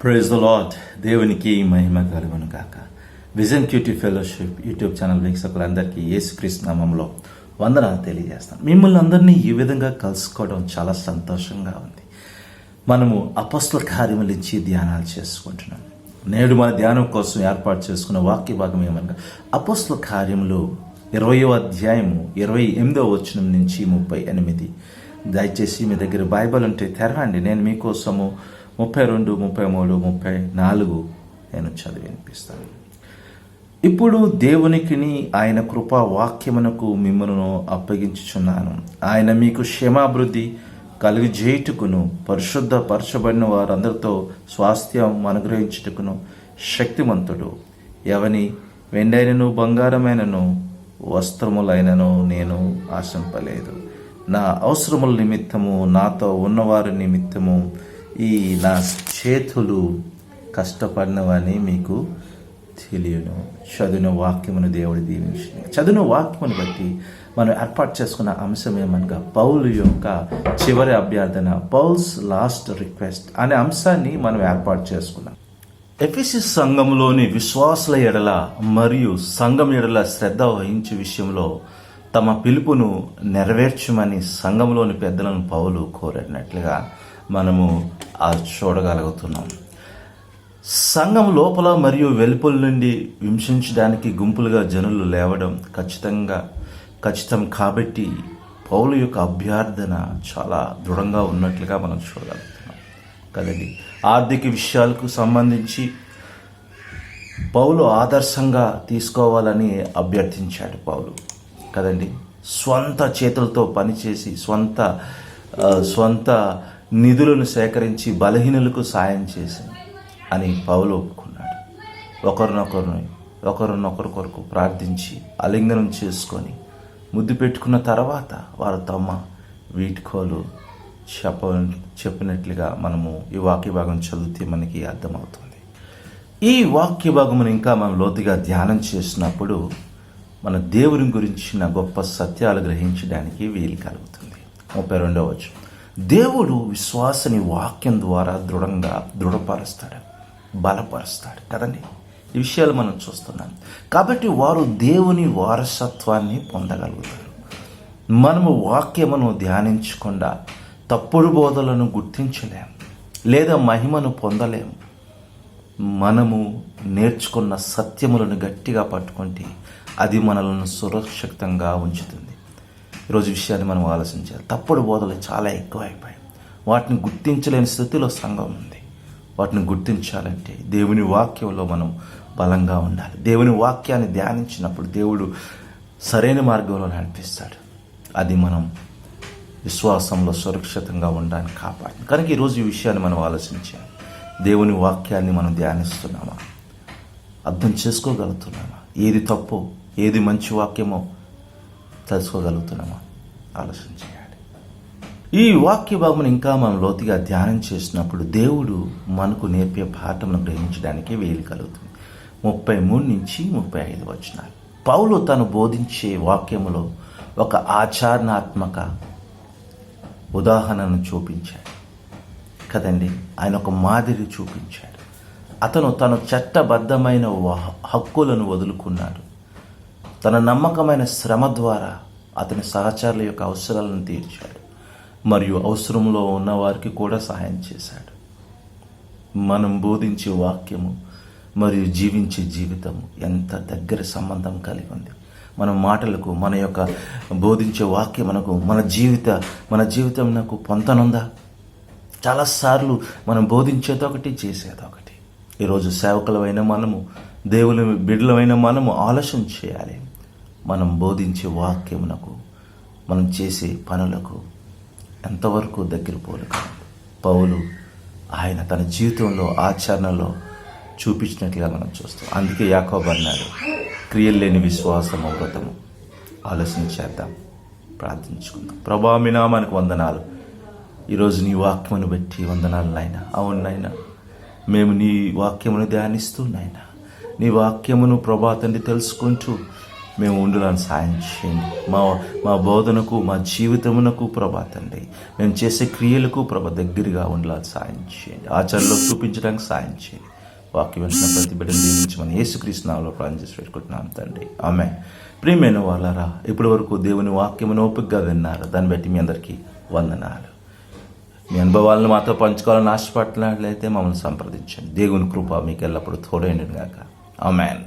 Praise the lord. దేవునికి మహిమ కలుగును గాక. Vision QT fellowship YouTube channel వీక్షకులందరికీ యేసుక్రీస్తు నామములో వందనాలు తెలియజేస్తాను. మిమ్మల్ని అందరినీ ఈ విధంగా కలుసుకోవడం చాలా సంతోషంగా ఉంది. మనము అపొస్తలుల కార్యములు ఇచ్చి ధ్యానాలు చేసుకుంటున్నాం. నేడు మన ధ్యానం కోసం ఏర్పాటు చేసుకున్న వాక్య భాగం ఏమనగా అపొస్తలుల కార్యములు 20వ అధ్యాయము 28వ వచనం నుంచి 38. దయచేసి మీ దగ్గర బైబిల్ ఉంటే తెరవండి. నేను మీకోసము 32, 33, 34 నేను చదివి వినిపిస్తాను. ఇప్పుడు దేవునికిని ఆయన కృపా వాక్యమునకు మిమ్మల్ని అప్పగించుచున్నాను. ఆయన మీకు క్షేమాభివృద్ధి కలుగజేయుటకును పరిశుద్ధపరచబడిన వారందరితో స్వాస్థ్యం అనుగ్రహించుటకును శక్తిమంతుడు. ఎవని వెండైనను బంగారమైనను వస్త్రములైనను నేను ఆశింపలేదు. నా అవసరముల నిమిత్తము నాతో ఉన్నవారి నిమిత్తము ఈ నా చేతులు కష్టపడినవని మీకు తెలియను. చదివిన వాక్యమును దేవుడు దీవించింది. చదివిన వాక్యమును బట్టి మనం ఏర్పాటు చేసుకున్న అంశం ఏమనగా పౌలు యొక్క చివరి అభ్యర్థన, పౌల్స్ లాస్ట్ రిక్వెస్ట్ అనే అంశాన్ని మనం ఏర్పాటు చేసుకున్నాం. ఎఫెసస్ సంఘంలోని విశ్వాసుల ఎడల మరియు సంఘం ఎడల శ్రద్ధ వహించే విషయంలో తమ పిలుపును నెరవేర్చమని సంఘంలోని పెద్దలను పౌలు కోరినట్లుగా మనము చూడగలుగుతున్నాం. సంఘం లోపల మరియు వెలుపల నుండి హింసించడానికి గుంపులుగా జనులు లేవడం ఖచ్చితం కాబట్టి పౌలు యొక్క అభ్యర్థన చాలా దృఢంగా ఉన్నట్లుగా మనం చూడగలుగుతున్నాం కదండి. ఆర్థిక విషయాలకు సంబంధించి పౌలు ఆదర్శంగా తీసుకోవాలని అభ్యర్థించాడు పౌలు కదండి. స్వంత చేతులతో పనిచేసి స్వంత నిధులను సేకరించి బలహీనులకు సాయం చేసి అని పౌలు ఒప్పుకున్నాడు. ఒకరినొకరు కొరకు ప్రార్థించి ఆలింగనం చేసుకొని ముద్దు పెట్టుకున్న తర్వాత వారు తమ వీడ్కోలు చెప్పినట్లుగా మనము ఈ వాక్య భాగం చదివితే మనకి అర్థమవుతుంది. ఈ వాక్య భాగమును ఇంకా మనం లోతుగా ధ్యానం చేసినప్పుడు మన దేవుని గురించిన గొప్ప సత్యాలు గ్రహించడానికి వీలు కలుగుతుంది. 32వ వచనం, దేవుడు విశ్వాసని వాక్యం ద్వారా దృఢపరుస్తాడు, బలపరుస్తాడు కదండి. ఈ విషయాలు మనం చూస్తున్నాం. కాబట్టి వారు దేవుని వారసత్వాన్ని పొందగలుగుతారు. మనము వాక్యమును ధ్యానించకుండా తప్పుడు బోధలను గుర్తించలేము లేదా మహిమను పొందలేము. మనము నేర్చుకున్న సత్యములను గట్టిగా పట్టుకుంటే అది మనలను సురక్షితంగా ఉంచుతుంది. ఈరోజు విషయాన్ని మనం ఆలోచించాలి. తప్పుడు బోధలు చాలా ఎక్కువైపోయాయి. వాటిని గుర్తించలేని స్థితిలో సంఘం ఉంది. వాటిని గుర్తించాలంటే దేవుని వాక్యంలో మనం బలంగా ఉండాలి. దేవుని వాక్యాన్ని ధ్యానించినప్పుడు దేవుడు సరైన మార్గంలో నడిపిస్తాడు. అది మనం విశ్వాసంలో సురక్షితంగా ఉండడానికి కాపాడు. కనుక ఈరోజు ఈ విషయాన్ని మనం ఆలోచించాలి. దేవుని వాక్యాన్ని మనం ధ్యానిస్తున్నామా? అర్థం చేసుకోగలుగుతున్నామా? ఏది తప్పు, ఏది మంచి వాక్యమో తెలుసుకోగలుగుతున్నామా? ఆలోచన చేయాలి. ఈ వాక్య భాగం ఇంకా మనం లోతుగా ధ్యానం చేసినప్పుడు దేవుడు మనకు నేర్పే పాఠమును గ్రహించడానికి వీలు కలుగుతుంది. 33 నుంచి 35 వచనాలు. పౌలు తను బోధించే వాక్యములో ఒక ఆచరణాత్మక ఉదాహరణను చూపించాడు కదండి. ఆయన ఒక మాదిరి చూపించాడు. అతను తన చట్టబద్ధమైన హక్కులను వదులుకున్నాడు. తన నమ్మకమైన శ్రమ ద్వారా అతని సహచరుల యొక్క అవసరాలను తీర్చాడు మరియు అవసరంలో ఉన్న వారికి కూడా సహాయం చేశాడు. మనం బోధించే వాక్యము మరియు జీవించే జీవితము ఎంత దగ్గర సంబంధం కలిగి ఉంది. మన మాటలకు, మన యొక్క బోధించే వాక్యమునకు మన జీవితమునకు పొంతనుందా? చాలాసార్లు మనం బోధించేదొకటి, చేసేదొకటి. ఈరోజు సేవకులమైన మనము, దేవుని బిడ్డలమైన మనము ఆలోచన చేయాలి. మనం బోధించే వాక్యమునకు, మనం చేసే పనులకు ఎంతవరకు దగ్గర పోలుగా పౌలు ఆయన తన జీవితంలో ఆచరణలో చూపించినట్లుగా మనం చూస్తాం. అందుకే యాకోబు అన్నాడు, క్రియలు లేని విశ్వాసము వ్రతము. ఆలోచన చేద్దాం, ప్రార్థించుకుందాం. ప్రభా, మీ నామానికి వందనాలు. ఈరోజు నీ వాక్యమును బట్టి వందనాలు నాయనా. అవును నాయనా, మేము నీ వాక్యమును ధ్యానిస్తూ నాయనా, నీ వాక్యమును ప్రభా తండ్రి తెలుసుకుంటూ మేము ఉండాలని సాయం చేయండి. మా బోధనకు, మా జీవితమునకు ప్రభా తండ్రి, మేము చేసే క్రియలకు ప్రభా దగ్గరగా ఉండాలని సాయం చేయండి. ఆచరణలో చూపించడానికి సాయం చేయండి. వాక్యం వింటున్న ప్రతి బిడ్డను దీవించమని యేసుక్రీస్తు నామములో ప్రార్థన చేసి పెట్టుకుంటున్నాం తండ్రి, ఆమేన్. ప్రియమైన వాళ్ళారా, ఇప్పటి వరకు దేవుని వాక్యమును ఓపికగా విన్నారు. దాన్ని బట్టి మీ అందరికీ వందనాలు. మీ అనుభవాలను మాతో పంచుకోవాలని ఆశపడినట్లయితే మమ్మల్ని సంప్రదించండి. దేవుని కృప మీకు ఎల్లప్పుడూ తోడైండును గాక. ఆమేన్.